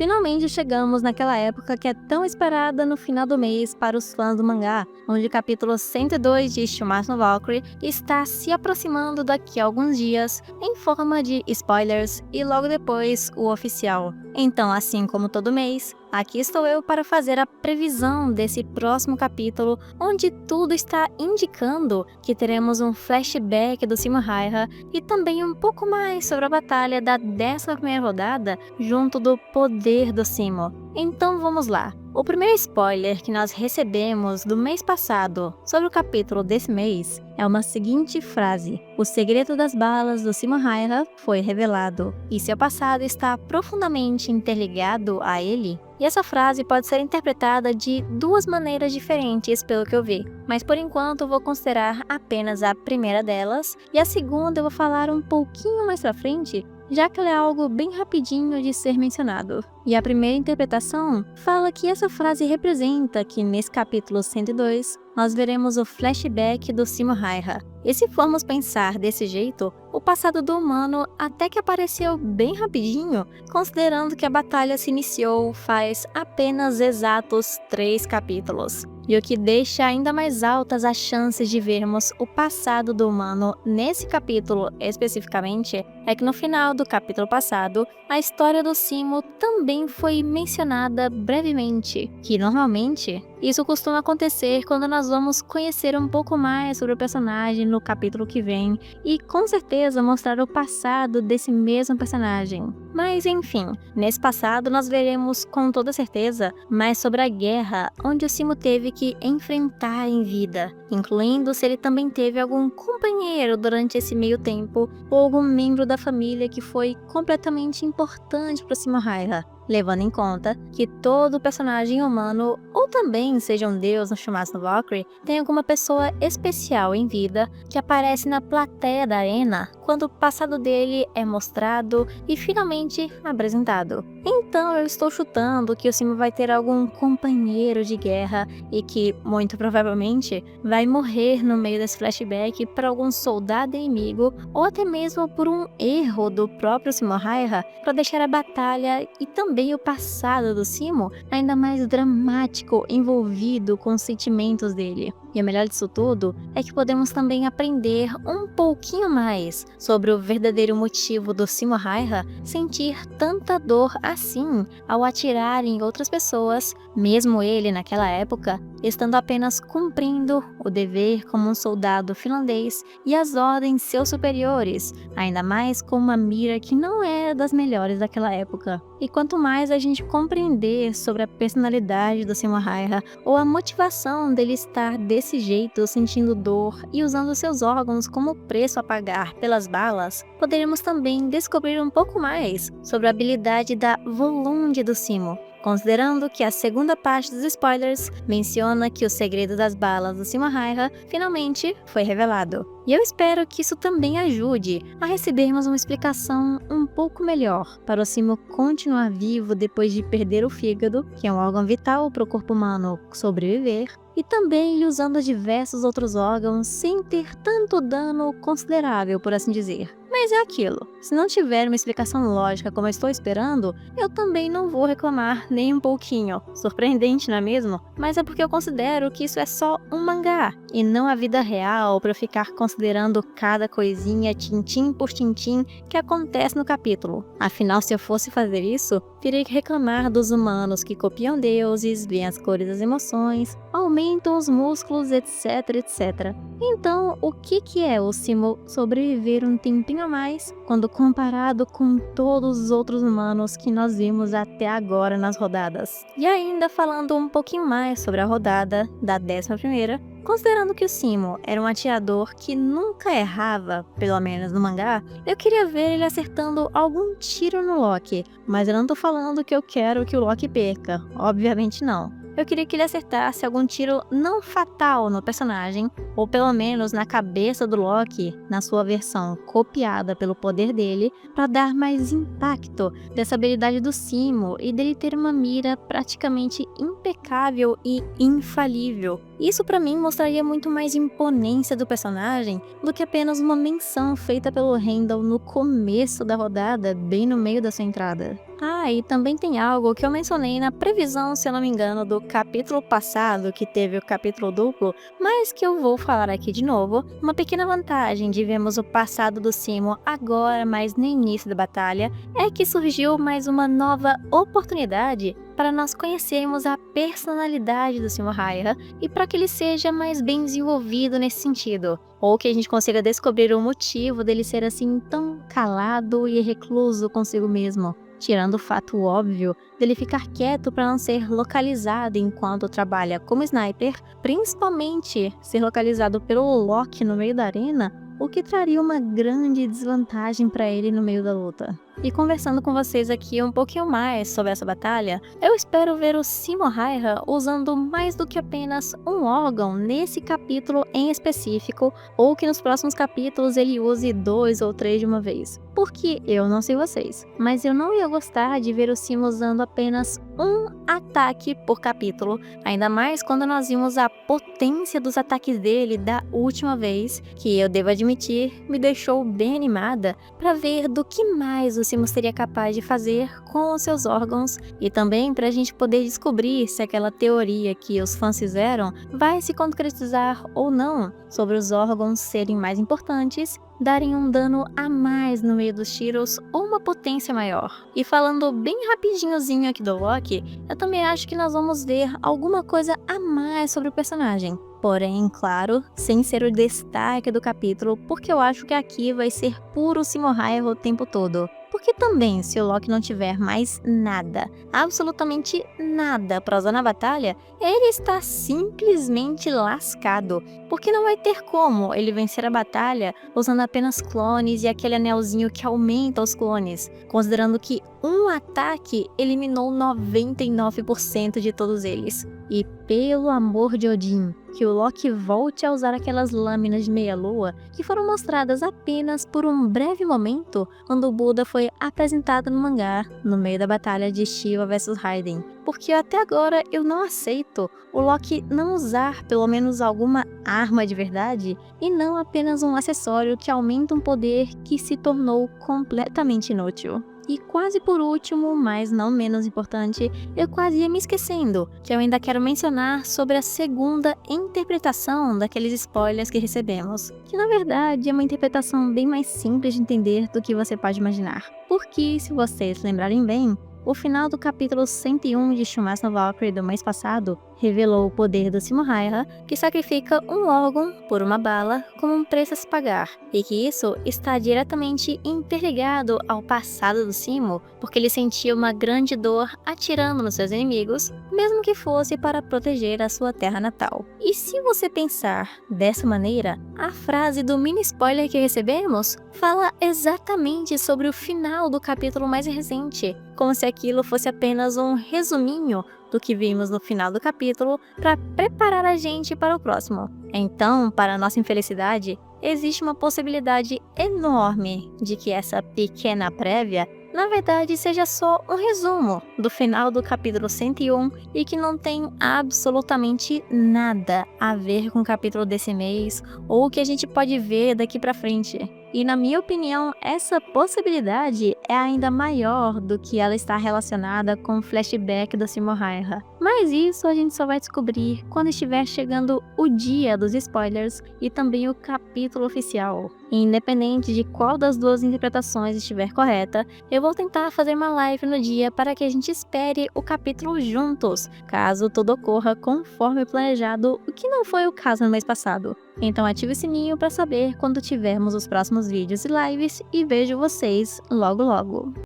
Finalmente chegamos naquela época que é tão esperada no final do mês para os fãs do mangá, onde o capítulo 102 de Shumatsu no Valkyrie está se aproximando daqui a alguns dias, em forma de spoilers e logo depois o oficial. Então, assim como todo mês, aqui estou eu para fazer a previsão desse próximo capítulo, onde tudo está indicando que teremos um flashback do Simo Raiha e também um pouco mais sobre a batalha da 11ª rodada junto do poder do Simo. Então vamos lá. O primeiro spoiler que nós recebemos do mês passado sobre o capítulo desse mês é uma seguinte frase: o segredo das balas do Simo Raiha foi revelado, e seu passado está profundamente interligado a ele. E essa frase pode ser interpretada de duas maneiras diferentes pelo que eu vi, mas por enquanto eu vou considerar apenas a primeira delas, e a segunda eu vou falar um pouquinho mais pra frente, já que ela é algo bem rapidinho de ser mencionado. E a primeira interpretação fala que essa frase representa que nesse capítulo 102 nós veremos o flashback do Simo Raiha. E se formos pensar desse jeito, o passado do humano até que apareceu bem rapidinho, considerando que a batalha se iniciou faz apenas exatos 3 capítulos. E o que deixa ainda mais altas as chances de vermos o passado do humano nesse capítulo especificamente é que no final do capítulo passado, a história do Simo também foi mencionada brevemente, que normalmente isso costuma acontecer quando nós vamos conhecer um pouco mais sobre o personagem no capítulo que vem e com certeza mostrar o passado desse mesmo personagem. Mas enfim, nesse passado nós veremos com toda certeza mais sobre a guerra onde o Simo teve que enfrentar em vida, incluindo se ele também teve algum companheiro durante esse meio tempo ou algum membro da família que foi completamente importante para o Simo Raiha, levando em conta que todo personagem humano, ou também seja um deus no Shumatsu no Valkyrie, tem alguma pessoa especial em vida que aparece na plateia da arena quando o passado dele é mostrado e finalmente apresentado. Então eu estou chutando que o Simo vai ter algum companheiro de guerra e que, muito provavelmente, vai morrer no meio desse flashback para algum soldado inimigo ou até mesmo por um erro do próprio Simo Raiha para deixar a batalha e também o passado do Simo ainda mais dramático, envolvido com os sentimentos dele. E o melhor disso tudo é que podemos também aprender um pouquinho mais sobre o verdadeiro motivo do Simo Raiha sentir tanta dor assim ao atirar em outras pessoas, mesmo ele naquela época estando apenas cumprindo o dever como um soldado finlandês e as ordens seus superiores, ainda mais com uma mira que não era das melhores daquela época. E quanto mais a gente compreender sobre a personalidade do Simo Raiha ou a motivação dele estar desse jeito, sentindo dor e usando seus órgãos como preço a pagar pelas balas, poderemos também descobrir um pouco mais sobre a habilidade da Volunde do Simo, considerando que a segunda parte dos spoilers menciona que o segredo das balas do Simo Raiha finalmente foi revelado. E eu espero que isso também ajude a recebermos uma explicação um pouco melhor para o Simo continuar vivo depois de perder o fígado, que é um órgão vital para o corpo humano sobreviver, e também usando diversos outros órgãos sem ter tanto dano considerável, por assim dizer. Mas é aquilo, se não tiver uma explicação lógica como eu estou esperando, eu também não vou reclamar nem um pouquinho. Surpreendente, não é mesmo? Mas é porque eu considero que isso é só um mangá, e não a vida real para ficar considerando cada coisinha tintim por tintim que acontece no capítulo. Afinal, se eu fosse fazer isso, teria que reclamar dos humanos que copiam deuses, veem as cores das emoções, aumentam os músculos, etc, etc. Então, o que é o Simo sobreviver um tempinho a mais quando comparado com todos os outros humanos que nós vimos até agora nas rodadas? E ainda falando um pouquinho mais sobre a rodada da 11ª, considerando que o Simo era um atirador que nunca errava, pelo menos no mangá, eu queria ver ele acertando algum tiro no Loki, mas eu não tô falando que eu quero que o Loki perca, obviamente não. Eu queria que ele acertasse algum tiro não fatal no personagem, ou pelo menos na cabeça do Loki, na sua versão copiada pelo poder dele, para dar mais impacto dessa habilidade do Simo e dele ter uma mira praticamente impecável e infalível. Isso para mim mostraria muito mais imponência do personagem do que apenas uma menção feita pelo Randall no começo da rodada, bem no meio da sua entrada. Ah, e também tem algo que eu mencionei na previsão, se eu não me engano, do capítulo passado, que teve o capítulo duplo, mas que eu vou falar aqui de novo. Uma pequena vantagem de vermos o passado do Simo agora, mas no início da batalha, é que surgiu mais uma nova oportunidade para nós conhecermos a personalidade do Simo Hayah e para que ele seja mais bem desenvolvido nesse sentido, ou que a gente consiga descobrir o motivo dele ser assim tão calado e recluso consigo mesmo. Tirando o fato óbvio dele ficar quieto para não ser localizado enquanto trabalha como sniper, principalmente ser localizado pelo Loki no meio da arena, o que traria uma grande desvantagem para ele no meio da luta. E conversando com vocês aqui um pouquinho mais sobre essa batalha, eu espero ver o Simo Hayah usando mais do que apenas um órgão nesse capítulo em específico, ou que nos próximos capítulos ele use 2 ou 3 de uma vez. Porque eu não sei vocês, mas eu não ia gostar de ver o Simo usando apenas um ataque por capítulo, ainda mais quando nós vimos a potência dos ataques dele da última vez, que eu devo admitir, me deixou bem animada para ver do que mais o Simo seria capaz de fazer com os seus órgãos e também para a gente poder descobrir se aquela teoria que os fãs fizeram vai se concretizar ou não, sobre os órgãos serem mais importantes, darem um dano a mais no meio dos tiros ou uma potência maior. E falando bem rapidinhozinho aqui do Loki, eu também acho que nós vamos ver alguma coisa a mais sobre o personagem. Porém, claro, sem ser o destaque do capítulo, porque eu acho que aqui vai ser puro Simo Hayah o tempo todo. Porque também, se o Loki não tiver mais nada, absolutamente nada pra usar na batalha, ele está simplesmente lascado. Porque não vai ter como ele vencer a batalha usando apenas clones e aquele anelzinho que aumenta os clones, considerando que um ataque eliminou 99% de todos eles. E pelo amor de Odin, que o Loki volte a usar aquelas lâminas de meia-lua que foram mostradas apenas por um breve momento quando o Buda foi apresentado no mangá, no meio da batalha de Shiva vs Raiden. Porque até agora eu não aceito o Loki não usar pelo menos alguma arma de verdade e não apenas um acessório que aumenta um poder que se tornou completamente inútil. E quase por último, mas não menos importante, eu quase ia me esquecendo, que eu ainda quero mencionar sobre a segunda interpretação daqueles spoilers que recebemos, que na verdade é uma interpretação bem mais simples de entender do que você pode imaginar. Porque, se vocês lembrarem bem, o final do capítulo 101 de Shumatsu no Valkyrie do mês passado revelou o poder do Simo Hayah, que sacrifica um órgão por uma bala como um preço a se pagar, e que isso está diretamente interligado ao passado do Simo, porque ele sentia uma grande dor atirando nos seus inimigos, mesmo que fosse para proteger a sua terra natal. E se você pensar dessa maneira, a frase do mini spoiler que recebemos fala exatamente sobre o final do capítulo mais recente, como se aquilo fosse apenas um resuminho do que vimos no final do capítulo para preparar a gente para o próximo. Então, para nossa infelicidade, existe uma possibilidade enorme de que essa pequena prévia na verdade seja só um resumo do final do capítulo 101 e que não tem absolutamente nada a ver com o capítulo desse mês ou o que a gente pode ver daqui pra frente. E na minha opinião, essa possibilidade é ainda maior do que ela está relacionada com o flashback do Simo Hayah. Mas isso a gente só vai descobrir quando estiver chegando o dia dos spoilers e também o capítulo oficial. E independente de qual das duas interpretações estiver correta, eu vou tentar fazer uma live no dia para que a gente espere o capítulo juntos, caso tudo ocorra conforme planejado, o que não foi o caso no mês passado. Então ative o sininho para saber quando tivermos os próximos vídeos e lives e vejo vocês logo logo.